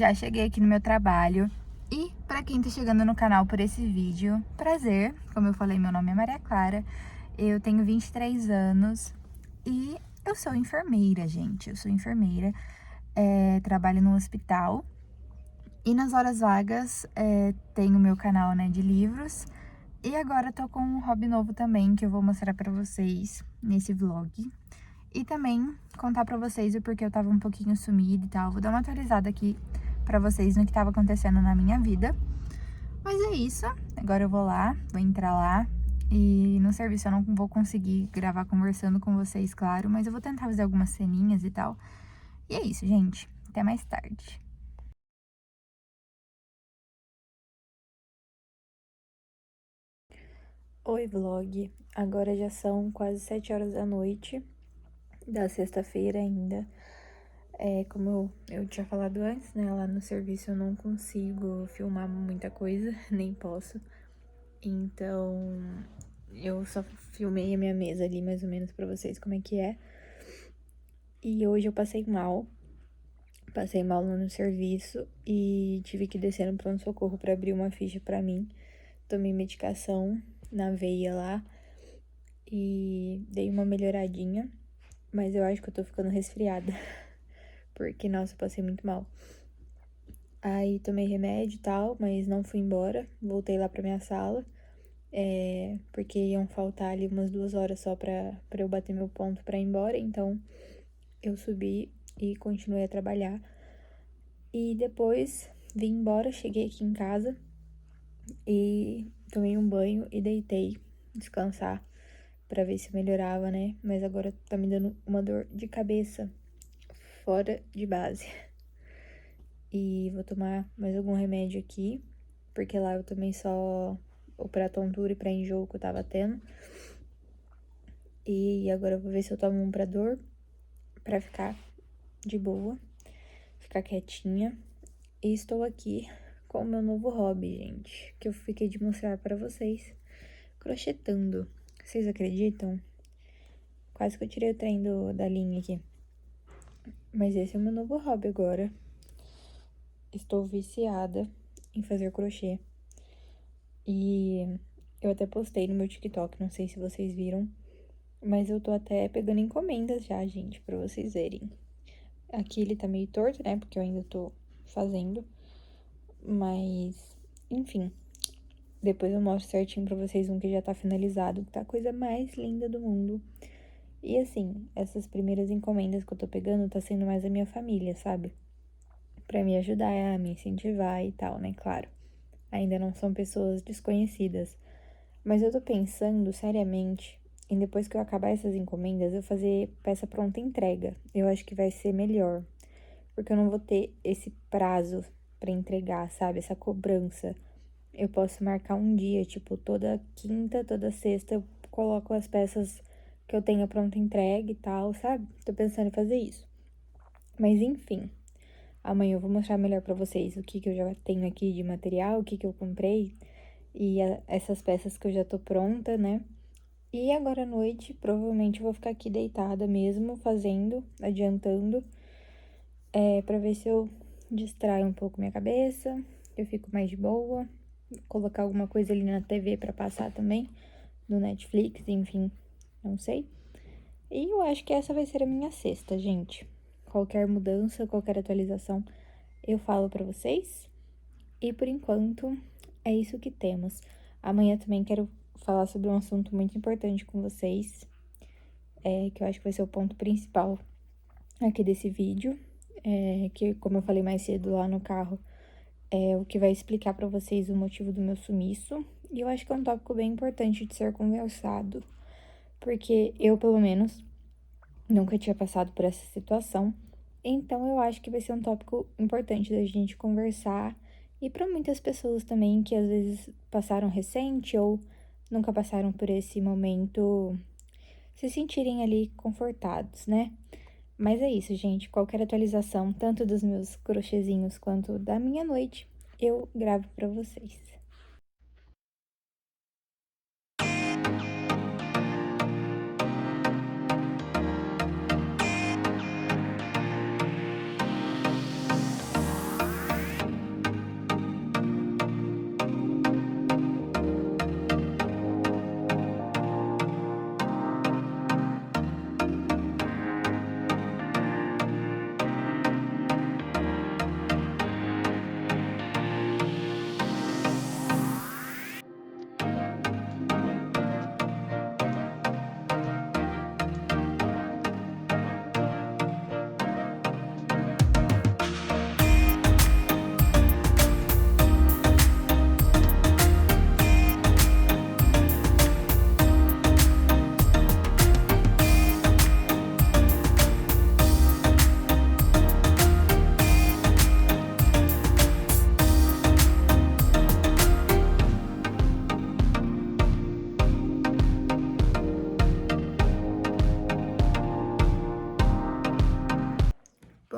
Já cheguei aqui no meu trabalho. E para quem tá chegando no canal por esse vídeo, prazer. Como eu falei, meu nome é Maria Clara. Eu tenho 23 anos e eu sou enfermeira, gente. Eu sou enfermeira, trabalho no hospital. E nas horas vagas tenho meu canal, né, de livros. E agora tô com um hobby novo também que eu vou mostrar pra vocês nesse vlog. E também contar pra vocês o porquê eu tava um pouquinho sumida e tal. Vou dar uma atualizada aqui pra vocês no que tava acontecendo na minha vida. Mas é isso. Agora eu vou lá, vou entrar lá. E no serviço eu não vou conseguir gravar conversando com vocês, claro. Mas eu vou tentar fazer algumas ceninhas e tal. E é isso, gente. Até mais tarde. Oi, vlog. Agora já são quase 7 horas da noite da sexta-feira ainda. Como eu tinha falado antes, né, lá no serviço eu não consigo filmar muita coisa, nem posso. Então, eu só filmei a minha mesa ali mais ou menos pra vocês como é que é. E hoje eu passei mal lá no serviço e tive que descer no pronto-socorro pra abrir uma ficha pra mim. Tomei medicação na veia lá e dei uma melhoradinha, mas eu acho que eu tô ficando resfriada, porque, nossa, eu passei muito mal. Aí tomei remédio e tal, mas não fui embora, voltei lá pra minha sala, porque iam faltar ali umas 2 horas só pra eu bater meu ponto pra ir embora, então eu subi e continuei a trabalhar. E depois vim embora, cheguei aqui em casa e tomei um banho e deitei descansar pra ver se melhorava, né? Mas agora tá me dando uma dor de cabeça fora de base. E vou tomar mais algum remédio aqui, porque lá eu tomei só o pra tontura e pra enjoo que eu tava tendo. E agora eu vou ver se eu tomo um pra dor, pra ficar de boa, ficar quietinha. E estou aqui com o meu novo hobby, gente, que eu fiquei de mostrar pra vocês, crochetando. Vocês acreditam? Quase que eu tirei o trem da linha aqui. Mas esse é o meu novo hobby agora. Estou viciada em fazer crochê. E eu até postei no meu TikTok, não sei se vocês viram. Mas eu tô até pegando encomendas já, gente, pra vocês verem. Aqui ele tá meio torto, né, porque eu ainda tô fazendo. Mas, enfim. Depois eu mostro certinho pra vocês um que já tá finalizado, que tá a coisa mais linda do mundo. E assim, essas primeiras encomendas que eu tô pegando tá sendo mais a minha família, sabe? Pra me ajudar, a me incentivar e tal, né, claro. Ainda não são pessoas desconhecidas. Mas eu tô pensando seriamente em depois que eu acabar essas encomendas, eu fazer peça pronta entrega. Eu acho que vai ser melhor. Porque eu não vou ter esse prazo pra entregar, sabe? Essa cobrança. Eu posso marcar um dia, tipo, toda quinta, toda sexta, eu coloco as peças que eu tenho pronta entrega e tal, sabe? Tô pensando em fazer isso. Mas enfim, amanhã eu vou mostrar melhor pra vocês o que eu já tenho aqui de material, o que eu comprei e essas peças que eu já tô pronta, né? E agora à noite, provavelmente eu vou ficar aqui deitada mesmo, fazendo, adiantando, pra ver se eu distraio um pouco minha cabeça, eu fico mais de boa, colocar alguma coisa ali na TV pra passar também, no Netflix, enfim, não sei. E eu acho que essa vai ser a minha sexta, gente. Qualquer mudança, qualquer atualização, eu falo pra vocês. E por enquanto, é isso que temos. Amanhã também quero falar sobre um assunto muito importante com vocês, que eu acho que vai ser o ponto principal aqui desse vídeo, que, como eu falei mais cedo lá no carro, é o que vai explicar pra vocês o motivo do meu sumiço. E eu acho que é um tópico bem importante de ser conversado, porque eu, pelo menos, nunca tinha passado por essa situação. Então, eu acho que vai ser um tópico importante da gente conversar. E para muitas pessoas também que às vezes passaram recente ou nunca passaram por esse momento, se sentirem ali confortados, né? Mas é isso, gente. Qualquer atualização, tanto dos meus crochêzinhos quanto da minha noite, eu gravo para vocês.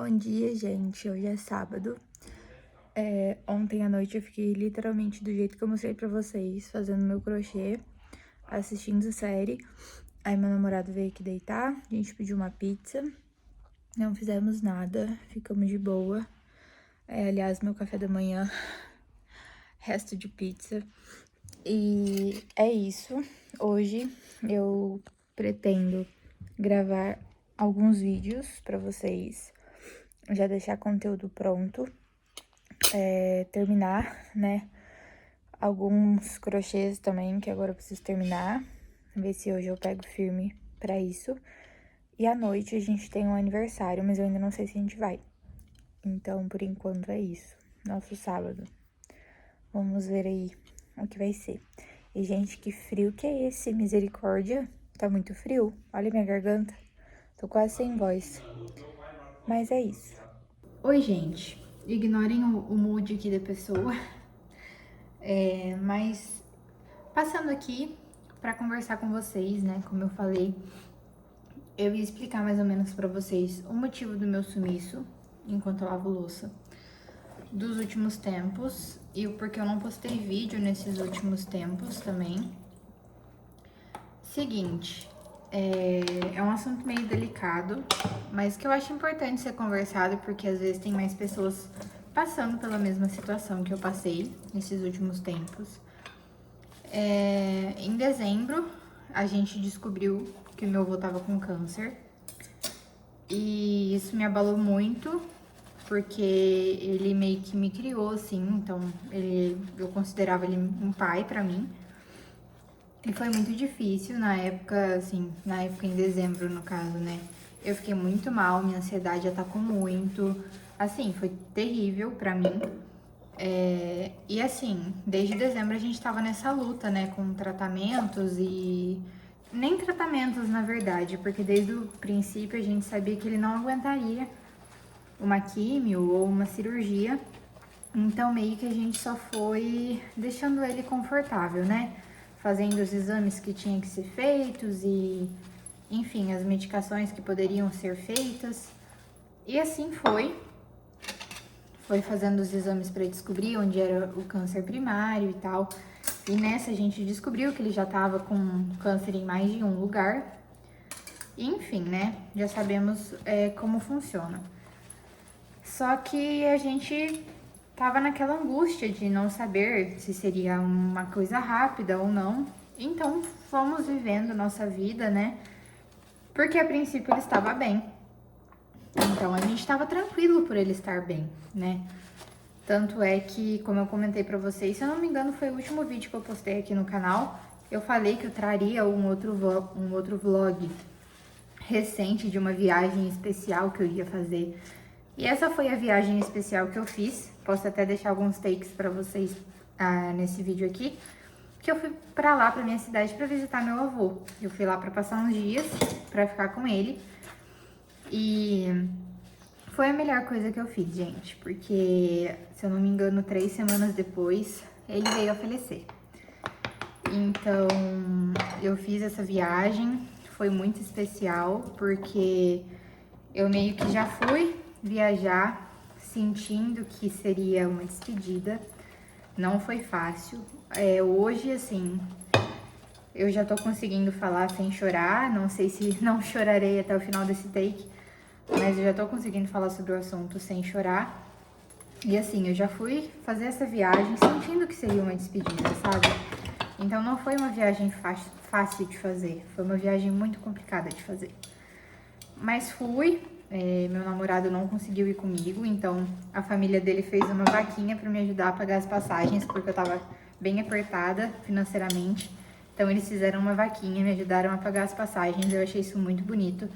Bom dia, gente. Hoje é sábado. Ontem à noite eu fiquei literalmente do jeito que eu mostrei pra vocês, fazendo meu crochê, assistindo série. Aí meu namorado veio aqui deitar, a gente pediu uma pizza, não fizemos nada, ficamos de boa. Aliás, meu café da manhã, resto de pizza. E é isso. Hoje eu pretendo gravar alguns vídeos pra vocês, já deixar conteúdo pronto, terminar, né, alguns crochês também, que agora eu preciso terminar, ver se hoje eu pego firme pra isso. E à noite a gente tem um aniversário, mas eu ainda não sei se a gente vai. Então, por enquanto é isso, nosso sábado. Vamos ver aí o que vai ser. E, gente, que frio que é esse? Misericórdia. Tá muito frio. Olha minha garganta. Tô quase sem voz. Mas é isso. Oi, gente. Ignorem o mood aqui da pessoa. Mas passando aqui pra conversar com vocês, né? Como eu falei, eu ia explicar mais ou menos pra vocês o motivo do meu sumiço enquanto eu lavo louça dos últimos tempos e o porquê eu não postei vídeo nesses últimos tempos também. Seguinte, é um assunto meio delicado, mas que eu acho importante ser conversado, porque às vezes tem mais pessoas passando pela mesma situação que eu passei nesses últimos tempos. Em dezembro, a gente descobriu que o meu avô tava com câncer, e isso me abalou muito, porque ele meio que me criou, assim, então eu considerava ele um pai pra mim. E foi muito difícil na época, assim, em dezembro, no caso, né? Eu fiquei muito mal, minha ansiedade atacou muito, assim, foi terrível pra mim. E assim, desde dezembro a gente tava nessa luta, né, com tratamentos e... Nem tratamentos, na verdade, porque desde o princípio a gente sabia que ele não aguentaria uma químio ou uma cirurgia. Então, meio que a gente só foi deixando ele confortável, né? Fazendo os exames que tinham que ser feitos e, enfim, as medicações que poderiam ser feitas. E assim foi. Foi fazendo os exames para descobrir onde era o câncer primário e tal. E nessa a gente descobriu que ele já estava com câncer em mais de um lugar. E, enfim, né? Já sabemos como funciona. Só que a gente tava naquela angústia de não saber se seria uma coisa rápida ou não. Então, fomos vivendo nossa vida, né? Porque a princípio ele estava bem. Então, a gente estava tranquilo por ele estar bem, né? Tanto é que, como eu comentei pra vocês, se eu não me engano, foi o último vídeo que eu postei aqui no canal. Eu falei que eu traria um outro vlog recente de uma viagem especial que eu ia fazer. E essa foi a viagem especial que eu fiz. Posso até deixar alguns takes pra vocês nesse vídeo aqui. Que eu fui pra lá, pra minha cidade, pra visitar meu avô. Eu fui lá pra passar uns dias, pra ficar com ele. E foi a melhor coisa que eu fiz, gente. Porque, se eu não me engano, 3 semanas depois, ele veio a falecer. Então, eu fiz essa viagem. Foi muito especial, porque eu meio que já fui viajar sentindo que seria uma despedida. Não foi fácil. Hoje, assim, eu já tô conseguindo falar sem chorar. Não sei se não chorarei até o final desse take, mas eu já tô conseguindo falar sobre o assunto sem chorar. E assim, eu já fui fazer essa viagem sentindo que seria uma despedida, sabe? Então não foi uma viagem fácil de fazer. Foi uma viagem muito complicada de fazer. Mas fui. Meu namorado não conseguiu ir comigo, então a família dele fez uma vaquinha para me ajudar a pagar as passagens, porque eu tava bem apertada financeiramente. Então eles fizeram uma vaquinha, me ajudaram a pagar as passagens. Eu achei isso muito bonito,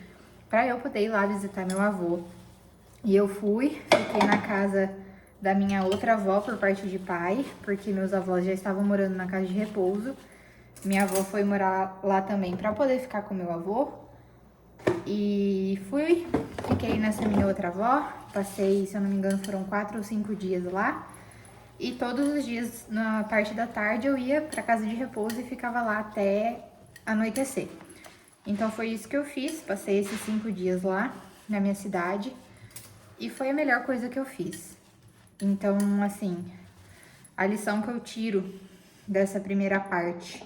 para eu poder ir lá visitar meu avô. E eu fui, fiquei na casa da minha outra avó por parte de pai, porque meus avós já estavam morando na casa de repouso. Minha avó foi morar lá também para poder ficar com meu avô. E fiquei nessa minha outra avó, passei, se eu não me engano, foram 4 ou 5 dias lá. E todos os dias, na parte da tarde, eu ia pra casa de repouso e ficava lá até anoitecer. Então foi isso que eu fiz, passei esses 5 dias lá, na minha cidade. E foi a melhor coisa que eu fiz. Então, assim, a lição que eu tiro dessa primeira parte,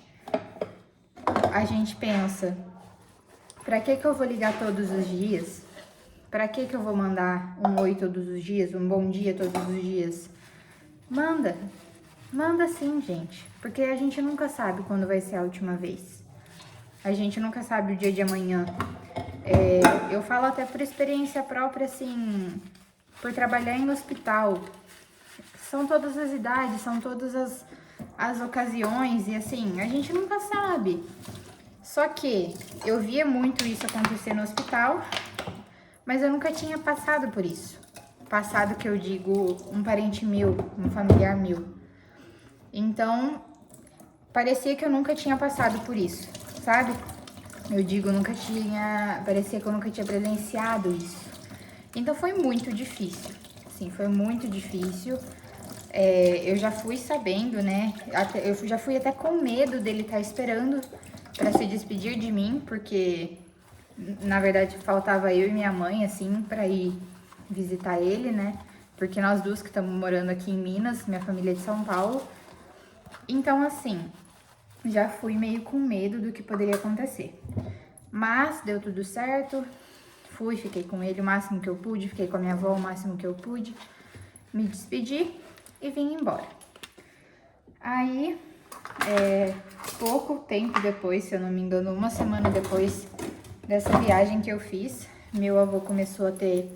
a gente pensa, pra que eu vou ligar todos os dias? Pra que eu vou mandar um oi todos os dias, um bom dia todos os dias? Manda sim, gente, porque a gente nunca sabe quando vai ser a última vez. A gente nunca sabe o dia de amanhã. Eu falo até por experiência própria, assim, por trabalhar em hospital. São todas as idades, são todas as ocasiões e assim, a gente nunca sabe. Só que eu via muito isso acontecer no hospital, mas eu nunca tinha passado por isso. Passado que eu digo um parente meu, um familiar meu. Então, parecia que eu nunca tinha passado por isso, sabe? Eu digo, parecia que eu nunca tinha presenciado isso. Então foi muito difícil, sim, foi muito difícil. Eu já fui sabendo, né? Eu já fui até com medo dele estar esperando para se despedir de mim, porque na verdade faltava eu e minha mãe, assim, para ir visitar ele, né? Porque nós duas que estamos morando aqui em Minas, minha família é de São Paulo. Então, assim, já fui meio com medo do que poderia acontecer. Mas deu tudo certo. Fiquei com ele o máximo que eu pude, fiquei com a minha avó o máximo que eu pude. Me despedi e vim embora. Aí, pouco tempo depois, se eu não me engano, uma semana depois dessa viagem que eu fiz, meu avô começou a ter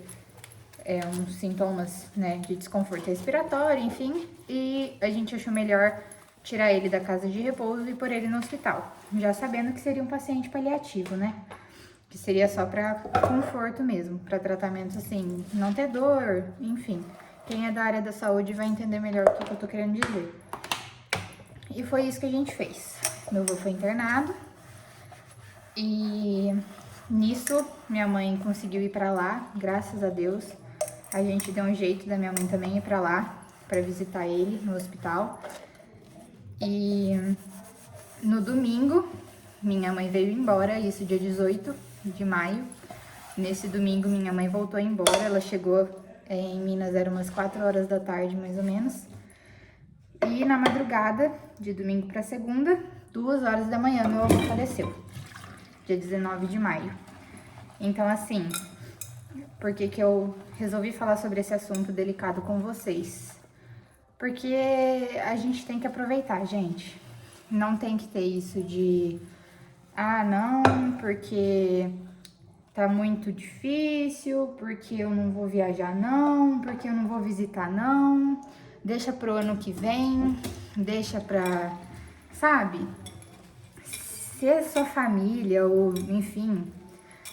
uns sintomas, né, de desconforto respiratório, enfim, e a gente achou melhor tirar ele da casa de repouso e pôr ele no hospital, já sabendo que seria um paciente paliativo, né, que seria só para conforto mesmo, para tratamentos assim, não ter dor, enfim. Quem é da área da saúde vai entender melhor o que eu tô querendo dizer. E foi isso que a gente fez. Meu avô foi internado e nisso minha mãe conseguiu ir para lá, graças a Deus. A gente deu um jeito da minha mãe também ir para lá para visitar ele no hospital. E no domingo minha mãe veio embora, isso dia 18 de maio. Nesse domingo minha mãe voltou embora, ela chegou em Minas, era umas 4 horas da tarde mais ou menos. E na madrugada, de domingo para segunda, 2 horas da manhã, meu avô faleceu, dia 19 de maio. Então, assim, por que eu resolvi falar sobre esse assunto delicado com vocês? Porque a gente tem que aproveitar, gente. Não tem que ter isso de, não, porque tá muito difícil, porque eu não vou viajar não, porque eu não vou visitar não, deixa pro ano que vem, deixa pra, sabe? Se é sua família ou, enfim,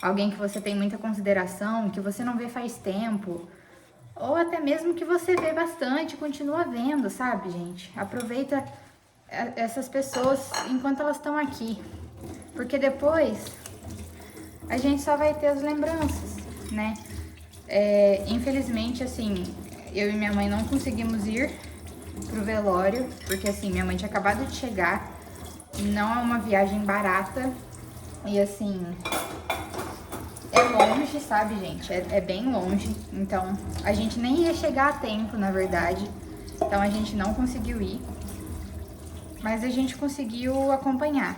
alguém que você tem muita consideração, que você não vê faz tempo, ou até mesmo que você vê bastante, continua vendo, sabe, gente? Aproveita essas pessoas enquanto elas estão aqui, porque depois a gente só vai ter as lembranças, né? Infelizmente, assim, eu e minha mãe não conseguimos ir pro velório, porque assim, minha mãe tinha acabado de chegar, não é uma viagem barata, e assim, é longe, sabe, gente? É bem longe, então a gente nem ia chegar a tempo, na verdade, então a gente não conseguiu ir, mas a gente conseguiu acompanhar.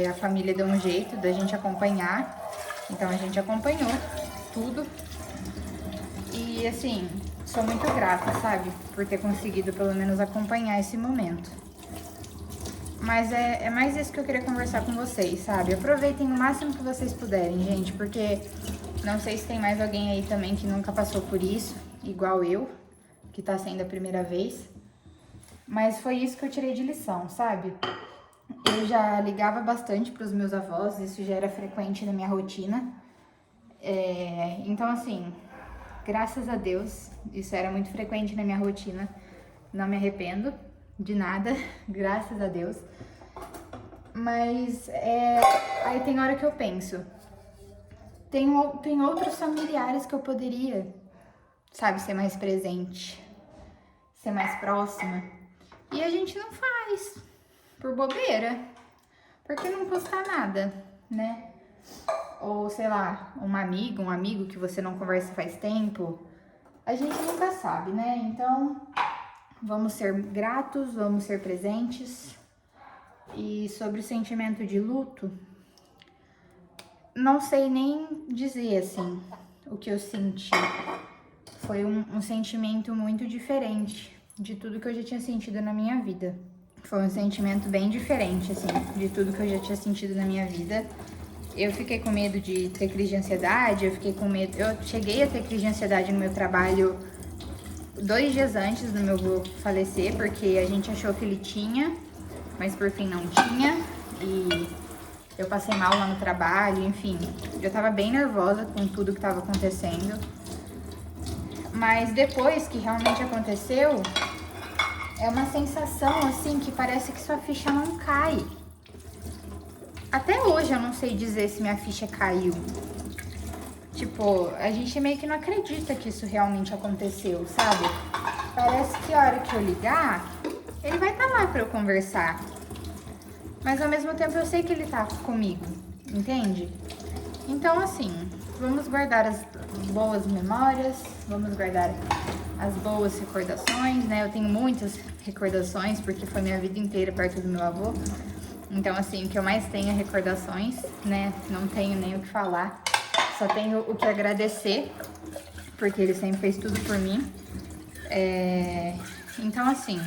A família deu um jeito da gente acompanhar, então a gente acompanhou tudo. E assim, sou muito grata, sabe? Por ter conseguido pelo menos acompanhar esse momento. Mas é mais isso que eu queria conversar com vocês, sabe? Aproveitem o máximo que vocês puderem, gente, porque não sei se tem mais alguém aí também que nunca passou por isso, igual eu, que tá sendo a primeira vez. Mas foi isso que eu tirei de lição, sabe? Eu já ligava bastante pros meus avós, isso já era frequente na minha rotina. Então, assim, graças a Deus, isso era muito frequente na minha rotina. Não me arrependo de nada, graças a Deus. Mas aí tem hora que eu penso, tem outros familiares que eu poderia, sabe, ser mais presente, ser mais próxima. E a gente não faz, por bobeira, porque não custa nada, né? Ou, sei lá, um amigo que você não conversa faz tempo, a gente nunca sabe, né? Então, vamos ser gratos, vamos ser presentes. E sobre o sentimento de luto, não sei nem dizer, assim, o que eu senti. Foi um sentimento muito diferente de tudo que eu já tinha sentido na minha vida. Foi um sentimento bem diferente, assim, de tudo que eu já tinha sentido na minha vida. Eu fiquei com medo de ter crise de ansiedade, eu fiquei com medo... Eu cheguei a ter crise de ansiedade no meu trabalho 2 dias antes do meu avô falecer, porque a gente achou que ele tinha, mas por fim não tinha. E eu passei mal lá no trabalho, enfim. Eu tava bem nervosa com tudo que tava acontecendo. Mas depois que realmente aconteceu, é uma sensação assim que parece que sua ficha não cai. Até hoje eu não sei dizer se minha ficha caiu. Tipo, a gente meio que não acredita que isso realmente aconteceu, sabe? Parece que a hora que eu ligar, ele vai estar lá pra eu conversar. Mas ao mesmo tempo eu sei que ele tá comigo, entende? Então assim, vamos guardar as boas memórias, vamos guardar as boas recordações, né? Eu tenho muitas recordações porque foi minha vida inteira perto do meu avô. Então assim, o que eu mais tenho é recordações, né? Não tenho nem o que falar, só tenho o que agradecer, porque ele sempre fez tudo por mim. Então assim,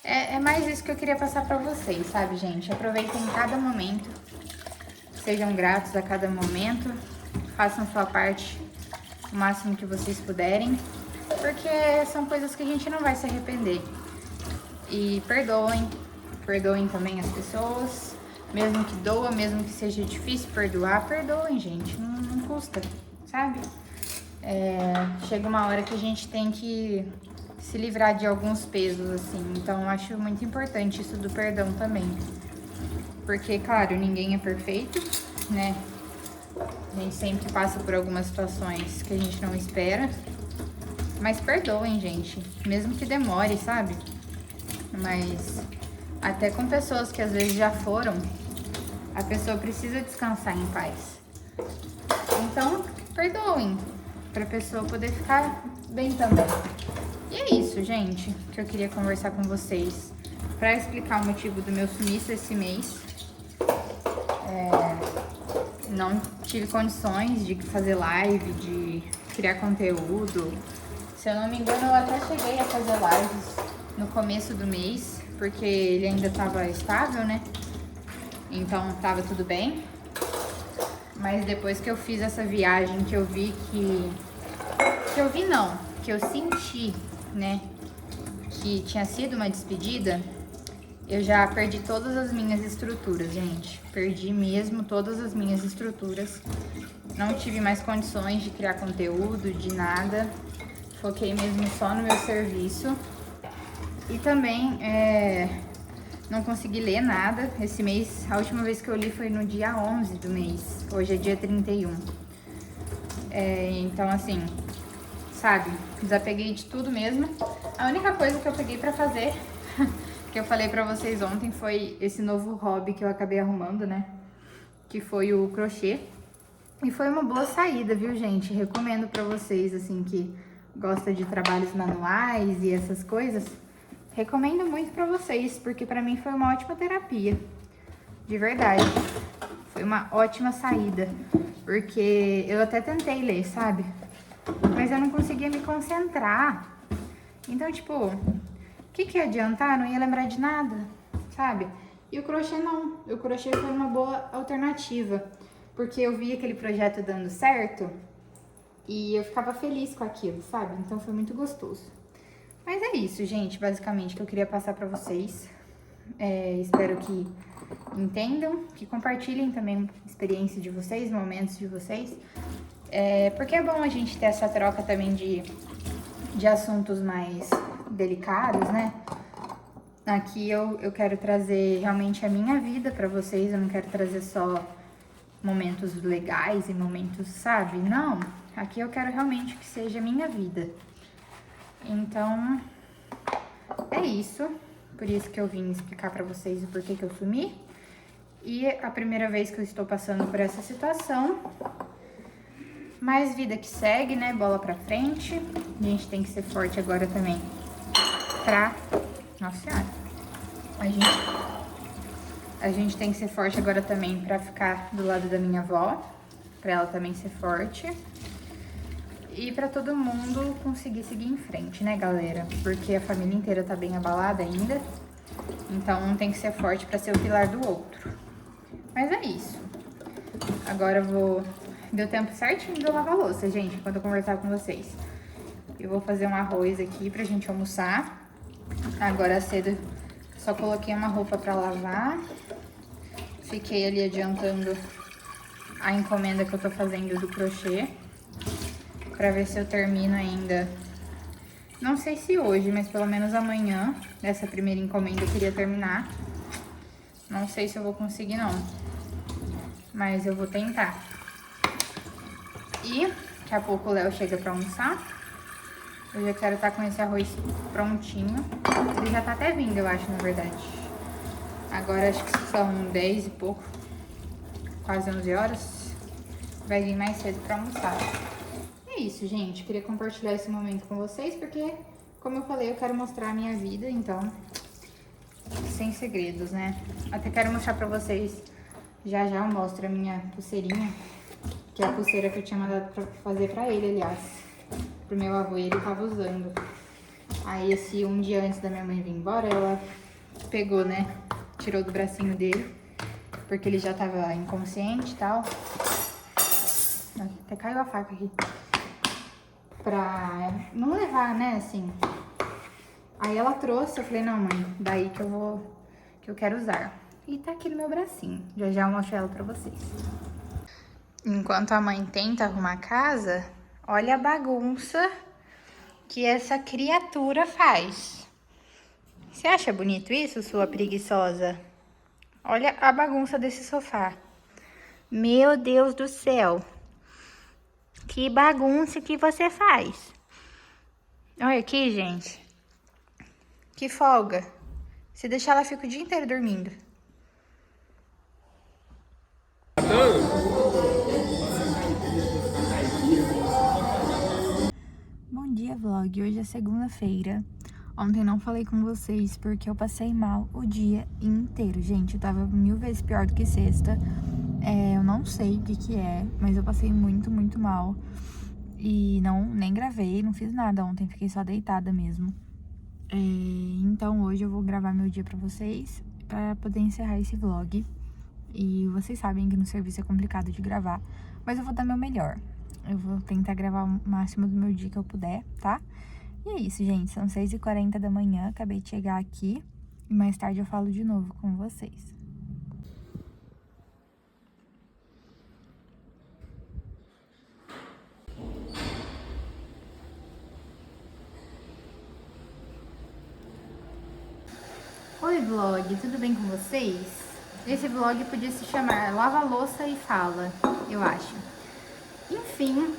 é mais isso que eu queria passar pra vocês, sabe, gente? Aproveitem cada momento, sejam gratos a cada momento, façam sua parte o máximo que vocês puderem, porque são coisas que a gente não vai se arrepender. E perdoem também as pessoas, mesmo que doa, mesmo que seja difícil perdoar, perdoem, gente, não custa, sabe? Chega uma hora que a gente tem que se livrar de alguns pesos, assim, então eu acho muito importante isso do perdão também. Porque, claro, ninguém é perfeito, né? A gente sempre passa por algumas situações que a gente não espera. Mas perdoem, gente. Mesmo que demore, sabe? Mas até com pessoas que às vezes já foram, a pessoa precisa descansar em paz. Então, perdoem. Pra pessoa poder ficar bem também. E é isso, gente, que eu queria conversar com vocês. Pra explicar o motivo do meu sumiço esse mês. Não tive condições de fazer live, de criar conteúdo. Se eu não me engano, eu até cheguei a fazer lives no começo do mês, porque ele ainda tava estável, né? Então tava tudo bem. Mas depois que eu fiz essa viagem, que eu vi que eu senti, né, que tinha sido uma despedida, eu já perdi todas as minhas estruturas, gente. Perdi mesmo todas as minhas estruturas. Não tive mais condições de criar conteúdo, de nada. Foquei mesmo só no meu serviço. E também não consegui ler nada. Esse mês, a última vez que eu li foi no dia 11 do mês. Hoje é dia 31. Então, assim, sabe? Desapeguei de tudo mesmo. A única coisa que eu peguei pra fazer... que eu falei pra vocês ontem foi esse novo hobby que eu acabei arrumando, né? Que foi o crochê. E foi uma boa saída, viu, gente? Recomendo pra vocês, assim, que gosta de trabalhos manuais e essas coisas. Recomendo muito pra vocês, porque pra mim foi uma ótima terapia. De verdade. Foi uma ótima saída. Porque eu até tentei ler, sabe? Mas eu não conseguia me concentrar. Então, tipo... o que ia adiantar? Não ia lembrar de nada, sabe? E o crochê não. O crochê foi uma boa alternativa. Porque eu vi aquele projeto dando certo e eu ficava feliz com aquilo, sabe? Então foi muito gostoso. Mas é isso, gente, basicamente, que eu queria passar pra vocês. Espero que entendam, que compartilhem também a experiência de vocês, momentos de vocês. Porque é bom a gente ter essa troca também de assuntos mais delicados, né? Aqui eu quero trazer realmente a minha vida pra vocês, eu não quero trazer só momentos legais e momentos, sabe? Não, aqui eu quero realmente que seja a minha vida. Então, é isso. Por isso que eu vim explicar pra vocês o porquê que eu sumi. E a primeira vez que eu estou passando por essa situação. mais vida que segue, né? Bola pra frente. A gente tem que ser forte agora também pra... Nossa Senhora. A gente tem que ser forte agora também pra ficar do lado da minha avó. Pra ela também ser forte. E pra todo mundo conseguir seguir em frente, né, galera? Porque a família inteira tá bem abalada ainda. Então, um tem que ser forte pra ser o pilar do outro. Mas é isso. Agora eu vou... Deu tempo certinho de eu lavar a louça, gente, quando eu conversar com vocês. Eu vou fazer um arroz aqui pra gente almoçar. Agora cedo só coloquei uma roupa pra lavar. Fiquei ali adiantando a encomenda que eu tô fazendo do crochê. Pra ver se eu termino ainda. Não sei se hoje, mas pelo menos amanhã. Dessa primeira encomenda eu queria terminar. Não sei se eu vou conseguir não. Mas eu vou tentar. E daqui a pouco o Léo chega pra almoçar. Eu já quero estar com esse arroz prontinho. Ele já tá até vindo, eu acho, na verdade. Agora acho que são 10 e pouco. Quase 11 horas. Vai vir mais cedo pra almoçar. É isso, gente. Queria compartilhar esse momento com vocês, porque, como eu falei, eu quero mostrar a minha vida, então... Sem segredos, né? Até quero mostrar pra vocês. Já eu mostro a minha pulseirinha. Que é a pulseira que eu tinha mandado pra fazer pra ele, aliás. Pro meu avô, e ele tava usando. Aí, um dia antes da minha mãe vir embora, ela pegou, né? Tirou do bracinho dele. Porque ele já tava inconsciente e tal. Até caiu a faca aqui. Pra não levar, né, assim. Aí ela trouxe, eu falei, não, mãe, daí que eu quero usar. E tá aqui no meu bracinho. Já eu mostro ela pra vocês. Enquanto a mãe tenta arrumar a casa, olha a bagunça que essa criatura faz. Você acha bonito isso, sua preguiçosa? Olha a bagunça desse sofá. Meu Deus do céu. Que bagunça que você faz. Olha aqui, gente. Que folga. Se deixar, ela fica o dia inteiro dormindo. Bom dia, vlog. Hoje é segunda-feira. Ontem não falei com vocês porque eu passei mal o dia inteiro. Gente, eu tava 1000 vezes pior do que sexta. Eu não sei o que é, mas eu passei muito, muito mal. E nem gravei, não fiz nada ontem, fiquei só deitada mesmo. Então hoje eu vou gravar meu dia pra vocês, pra poder encerrar esse vlog. E vocês sabem que no serviço é complicado de gravar, mas eu vou dar meu melhor. Eu vou tentar gravar o máximo do meu dia que eu puder, tá? E é isso, gente, são 6h40 da manhã, acabei de chegar aqui. E mais tarde eu falo de novo com vocês. Oi, vlog, tudo bem com vocês? Esse vlog podia se chamar Lava Louça e Fala, eu acho. Enfim,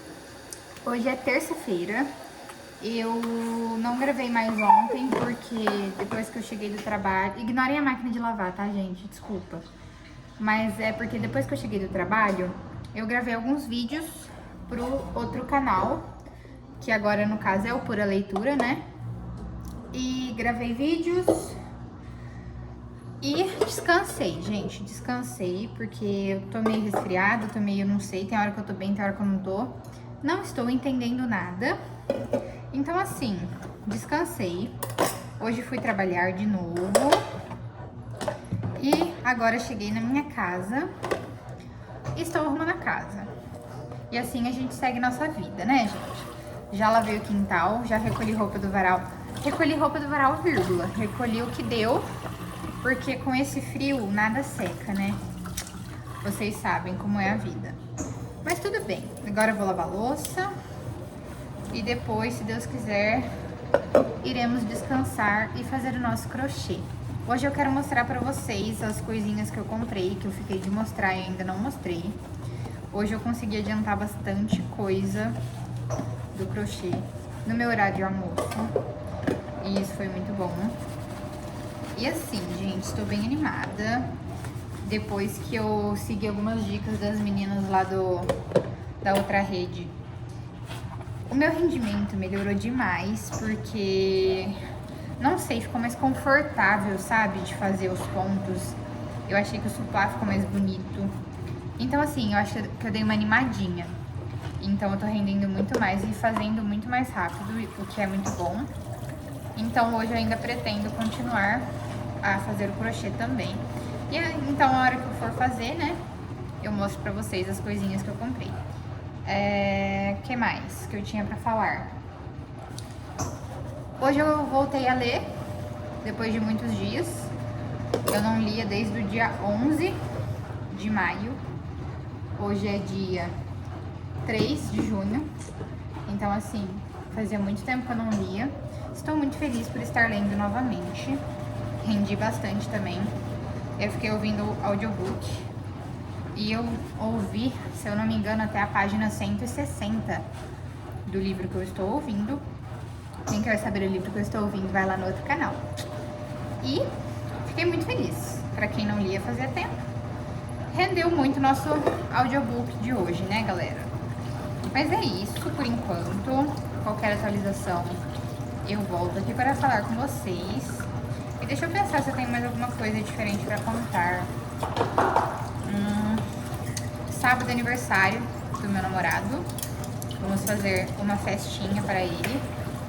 hoje é terça-feira. Eu não gravei mais ontem porque depois que eu cheguei do trabalho... Ignorem a máquina de lavar, tá, gente? Desculpa. Mas é porque depois que eu cheguei do trabalho, eu gravei alguns vídeos pro outro canal, que agora no caso é o Pura Leitura, né? E gravei vídeos... E descansei, gente, descansei, porque eu tô meio resfriada, eu não sei, tem hora que eu tô bem, tem hora que eu não tô. Não estou entendendo nada. Então, assim, descansei. Hoje fui trabalhar de novo. E agora cheguei na minha casa. Estou arrumando a casa. E assim a gente segue nossa vida, né, gente? Já lavei o quintal, já recolhi roupa do varal. Recolhi roupa do varal, vírgula. Recolhi o que deu. Porque com esse frio, nada seca, né? Vocês sabem como é a vida. Mas tudo bem. Agora eu vou lavar a louça. E depois, se Deus quiser, iremos descansar e fazer o nosso crochê. Hoje eu quero mostrar pra vocês as coisinhas que eu comprei, que eu fiquei de mostrar e ainda não mostrei. Hoje eu consegui adiantar bastante coisa do crochê no meu horário de almoço. E isso foi muito bom. E assim, gente, estou bem animada. Depois que eu segui algumas dicas das meninas lá da outra rede. O meu rendimento melhorou demais, porque, não sei, ficou mais confortável, sabe, de fazer os pontos. Eu achei que o suplá ficou mais bonito. Então, assim, eu acho que eu dei uma animadinha. Então, eu tô rendendo muito mais e fazendo muito mais rápido, o que é muito bom. Então, hoje eu ainda pretendo continuar a fazer o crochê também. E então, a hora que eu for fazer, né, eu mostro pra vocês as coisinhas que eu comprei. Que mais que eu tinha pra falar? Hoje eu voltei a ler, depois de muitos dias. Eu não lia desde o dia 11 de maio. Hoje é dia 3 de junho. Então, assim, fazia muito tempo que eu não lia. Estou muito feliz por estar lendo novamente. Rendi bastante também. Eu fiquei ouvindo o audiobook. E eu ouvi, se eu não me engano, até a página 160 do livro que eu estou ouvindo. Quem quer saber o livro que eu estou ouvindo, vai lá no outro canal. E fiquei muito feliz. Pra quem não lia fazia tempo. Rendeu muito o nosso audiobook de hoje, né, galera? Mas é isso por enquanto. Qualquer atualização, eu volto aqui para falar com vocês. E deixa eu pensar se eu tenho mais alguma coisa diferente pra contar. Sábado é aniversário do meu namorado. Vamos fazer uma festinha para ele.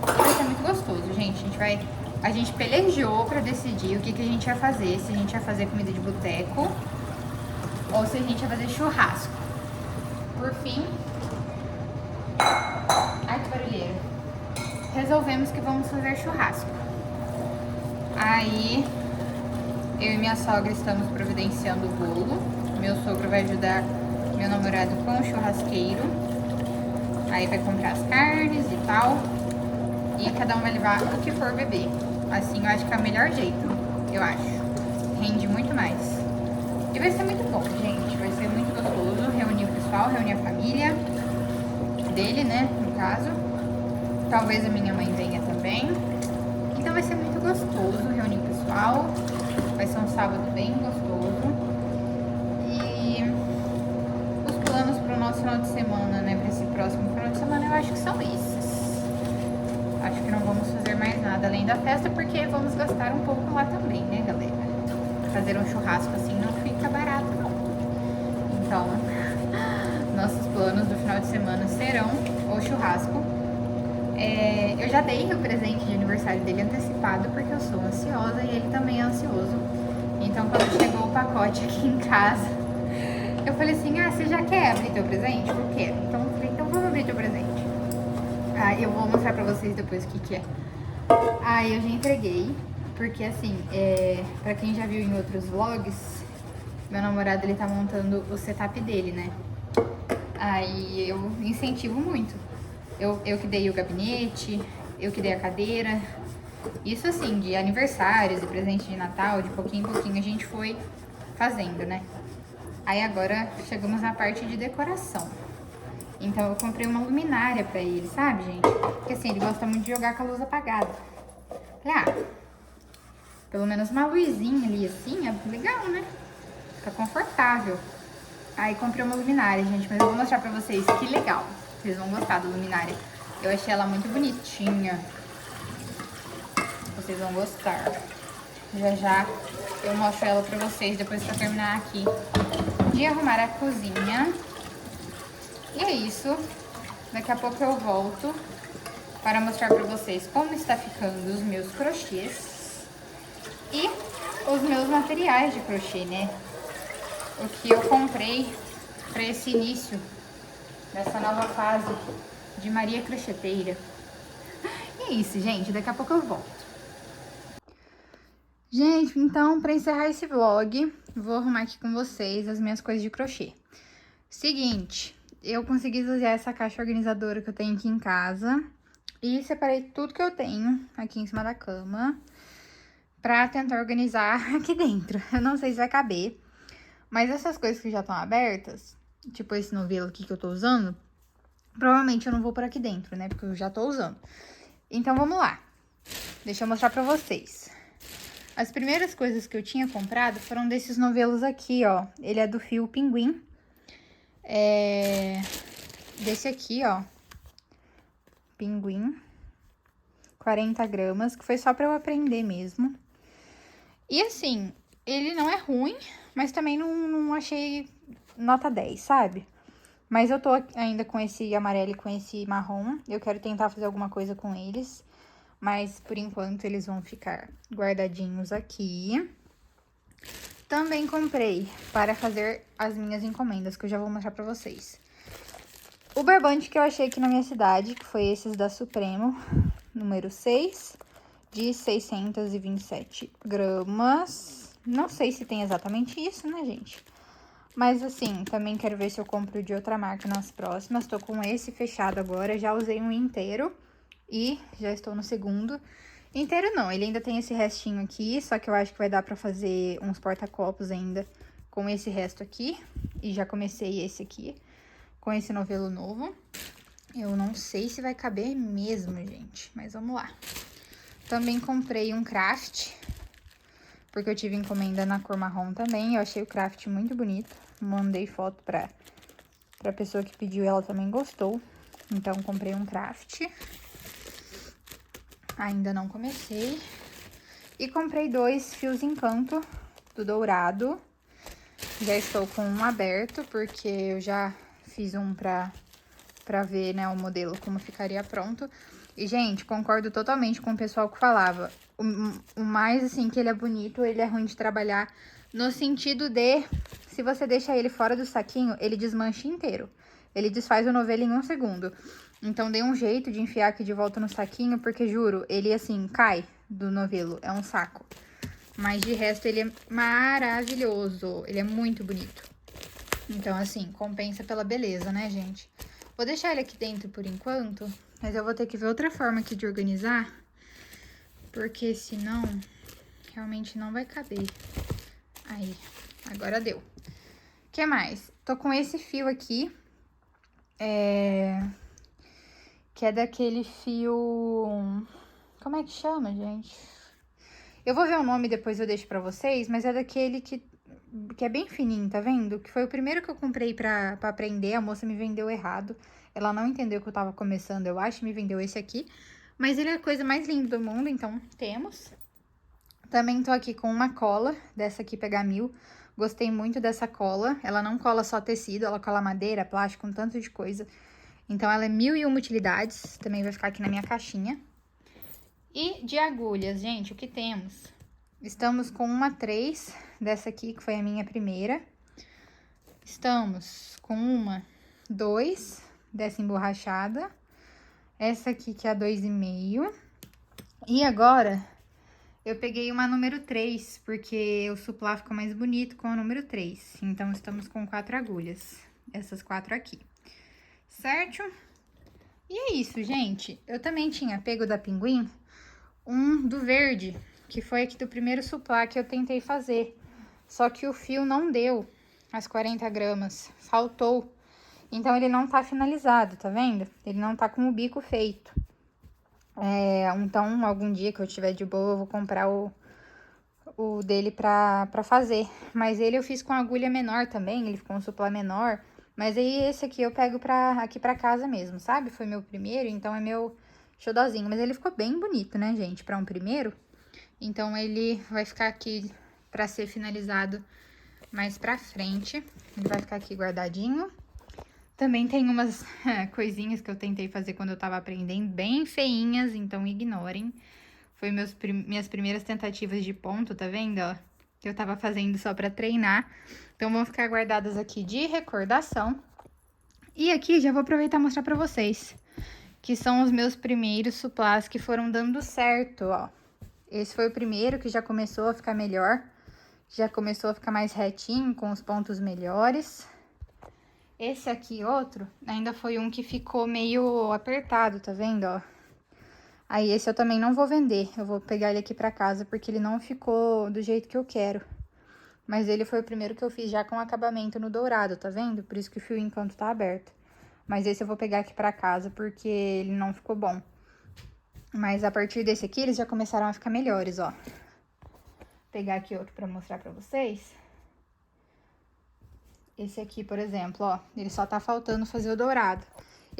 Vai ser muito gostoso, gente. A gente pelejou pra decidir o que a gente ia fazer. Se a gente ia fazer comida de boteco ou se a gente ia fazer churrasco. Por fim... Ai, que barulheira. Resolvemos que vamos fazer churrasco. Aí, eu e minha sogra estamos providenciando o bolo. Meu sogro vai ajudar meu namorado com o churrasqueiro. Aí vai comprar as carnes e tal. E cada um vai levar o que for beber. Assim, eu acho que é o melhor jeito, eu acho. Rende muito mais. E vai ser muito bom, gente. Vai ser muito gostoso. Reunir o pessoal, reunir a família dele, né, no caso. Talvez a minha mãe venha também. Então vai ser muito gostoso reunir o pessoal. Vai ser um sábado bem gostoso. E os planos para o nosso final de semana, né, para esse próximo final de semana, eu acho que são esses. Acho que não vamos fazer mais nada além da festa, porque vamos gastar um pouco lá também, né, galera? Fazer um churrasco assim não fica barato, não. Então, nossos planos do final de semana serão o churrasco. Eu já dei o presente de aniversário dele antecipado, porque eu sou ansiosa e ele também é ansioso. Então, quando chegou o pacote aqui em casa, eu falei assim, você já quer abrir teu presente? Eu quero. Então, eu falei, então vamos abrir teu presente. Eu vou mostrar pra vocês depois o que é. Aí eu já entreguei, porque assim, pra quem já viu em outros vlogs, meu namorado, ele tá montando o setup dele, né? Aí eu incentivo muito. Eu que dei o gabinete, eu que dei a cadeira. Isso assim, de aniversários e presente de Natal, de pouquinho em pouquinho a gente foi fazendo, né? Aí agora chegamos na parte de decoração. Então eu comprei uma luminária pra ele, sabe, gente? Porque assim, ele gosta muito de jogar com a luz apagada. Falei, pelo menos uma luzinha ali assim, é legal, né? Fica confortável. Aí comprei uma luminária, gente, mas eu vou mostrar pra vocês que legal. Vocês vão gostar da luminária. Eu achei ela muito bonitinha. Vocês vão gostar. Já já eu mostro ela pra vocês depois que eu terminar aqui de arrumar a cozinha. E é isso. Daqui a pouco eu volto para mostrar pra vocês como está ficando os meus crochês e os meus materiais de crochê, né? O que eu comprei para esse início dessa nova fase de Maria Crocheteira. E é isso, gente. Daqui a pouco eu volto. Gente, então, para encerrar esse vlog, vou arrumar aqui com vocês as minhas coisas de crochê. Seguinte, eu consegui esvaziar essa caixa organizadora que eu tenho aqui em casa e separei tudo que eu tenho aqui em cima da cama pra tentar organizar aqui dentro. Eu não sei se vai caber, mas essas coisas que já estão abertas, tipo esse novelo aqui que eu tô usando, provavelmente eu não vou por aqui dentro, né? Porque eu já tô usando. Então, vamos lá. Deixa eu mostrar pra vocês. As primeiras coisas que eu tinha comprado foram desses novelos aqui, ó. Ele é do fio Pinguim. desse aqui, ó. Pinguim. 40 gramas, que foi só pra eu aprender mesmo. E assim, ele não é ruim, mas também não achei nota 10, sabe? Mas eu tô ainda com esse amarelo e com esse marrom. Eu quero tentar fazer alguma coisa com eles. Mas, por enquanto, eles vão ficar guardadinhos aqui. Também comprei para fazer as minhas encomendas, que eu já vou mostrar pra vocês. O barbante que eu achei aqui na minha cidade, que foi esses da Supremo, número 6, de 627 gramas. Não sei se tem exatamente isso, né, gente? Mas, assim, também quero ver se eu compro de outra marca nas próximas. Tô com esse fechado agora, já usei um inteiro e já estou no segundo. Inteiro não, ele ainda tem esse restinho aqui, só que eu acho que vai dar pra fazer uns porta-copos ainda com esse resto aqui. E já comecei esse aqui, com esse novelo novo. Eu não sei se vai caber mesmo, gente, mas vamos lá. Também comprei um craft, porque eu tive encomenda na cor marrom também. Eu achei o craft muito bonito. Mandei foto pra pessoa que pediu, ela também gostou. Então, comprei um craft. Ainda não comecei. E comprei 2 fios encanto do dourado. Já estou com um aberto, porque eu já fiz um pra ver, né, o modelo, como ficaria pronto. E, gente, concordo totalmente com o pessoal que falava. O mais, assim, que ele é bonito, ele é ruim de trabalhar no sentido de, se você deixa ele fora do saquinho, ele desmancha inteiro. Ele desfaz o novelo em 1 segundo. Então, dei um jeito de enfiar aqui de volta no saquinho, porque, juro, ele, assim, cai do novelo. É um saco. Mas, de resto, ele é maravilhoso. Ele é muito bonito. Então, assim, compensa pela beleza, né, gente? Vou deixar ele aqui dentro por enquanto, mas eu vou ter que ver outra forma aqui de organizar, porque senão realmente não vai caber. Aí, agora deu. O que mais? Tô com esse fio aqui, que é daquele fio... Como é que chama, gente? Eu vou ver o nome depois, eu deixo pra vocês, mas é daquele que é bem fininho, tá vendo? Que foi o primeiro que eu comprei pra aprender, a moça me vendeu errado. Ela não entendeu que eu tava começando, eu acho, me vendeu esse aqui. Mas ele é a coisa mais linda do mundo, então temos. Também tô aqui com uma cola, dessa aqui Pegamil. Gostei muito dessa cola. Ela não cola só tecido, ela cola madeira, plástico, um tanto de coisa. Então ela é 1001 utilidades, também vai ficar aqui na minha caixinha. E de agulhas, gente, o que temos? Estamos com uma 3 dessa aqui, que foi a minha primeira. Estamos com uma 2 dessa emborrachada. Essa aqui que é a 2,5. E agora, eu peguei uma número 3, porque o suplá fica mais bonito com a número 3. Então, estamos com 4 agulhas. Essas 4 aqui. Certo? E é isso, gente. Eu também tinha pego da Pinguim um do verde, que foi aqui do primeiro suplá que eu tentei fazer. Só que o fio não deu as 40 gramas, faltou. Então, ele não tá finalizado, tá vendo? Ele não tá com o bico feito. Então, algum dia que eu tiver de boa, eu vou comprar o dele pra fazer. Mas ele eu fiz com agulha menor também, ele ficou um suplá menor. Mas aí, esse aqui eu pego aqui pra casa mesmo, sabe? Foi meu primeiro, então é meu xodozinho. Mas ele ficou bem bonito, né, gente? Pra um primeiro. Então, ele vai ficar aqui pra ser finalizado mais pra frente. Ele vai ficar aqui guardadinho. Também tem umas coisinhas que eu tentei fazer quando eu tava aprendendo, bem feinhas, então ignorem. Foi minhas primeiras tentativas de ponto, tá vendo, ó? Que eu tava fazendo só pra treinar. Então, vão ficar guardadas aqui de recordação. E aqui, já vou aproveitar e mostrar pra vocês, que são os meus primeiros suplás que foram dando certo, ó. Esse foi o primeiro que já começou a ficar melhor. Já começou a ficar mais retinho, com os pontos melhores. Esse aqui, outro, ainda foi um que ficou meio apertado, tá vendo, ó? Aí, esse eu também não vou vender. Eu vou pegar ele aqui pra casa, porque ele não ficou do jeito que eu quero. Mas ele foi o primeiro que eu fiz já com acabamento no dourado, tá vendo? Por isso que o fio encanto tá aberto. Mas esse eu vou pegar aqui pra casa, porque ele não ficou bom. Mas a partir desse aqui, eles já começaram a ficar melhores, ó. Vou pegar aqui outro pra mostrar pra vocês. Esse aqui, por exemplo, ó, ele só tá faltando fazer o dourado.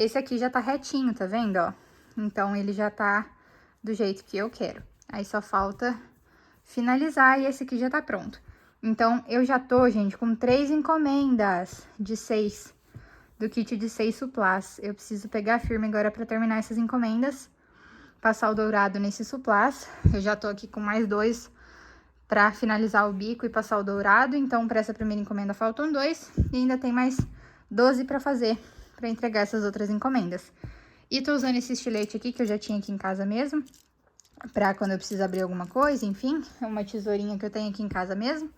Esse aqui já tá retinho, tá vendo, ó? Então, ele já tá do jeito que eu quero. Aí, só falta finalizar e esse aqui já tá pronto. Então, eu já tô, gente, com 3 encomendas de 6, do kit de 6 suplás. Eu preciso pegar firme agora pra terminar essas encomendas, passar o dourado nesse suplás. Eu já tô aqui com mais 2 pra finalizar o bico e passar o dourado. Então, pra essa primeira encomenda faltam 2 e ainda tem mais 12 pra fazer, pra entregar essas outras encomendas. E tô usando esse estilete aqui, que eu já tinha aqui em casa mesmo, pra quando eu preciso abrir alguma coisa, enfim. É uma tesourinha que eu tenho aqui em casa mesmo.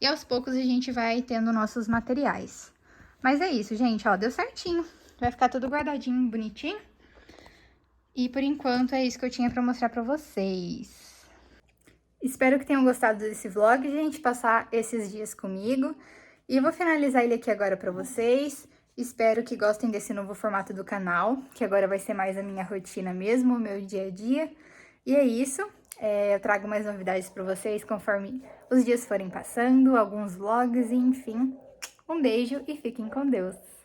E aos poucos a gente vai tendo nossos materiais. Mas é isso, gente, ó, deu certinho. Vai ficar tudo guardadinho, bonitinho. E por enquanto é isso que eu tinha pra mostrar pra vocês. Espero que tenham gostado desse vlog, gente, passar esses dias comigo. E eu vou finalizar ele aqui agora pra vocês. Espero que gostem desse novo formato do canal, que agora vai ser mais a minha rotina mesmo, o meu dia a dia. E é isso, eu trago mais novidades pra vocês conforme os dias forem passando, alguns vlogs, e enfim. Um beijo e fiquem com Deus!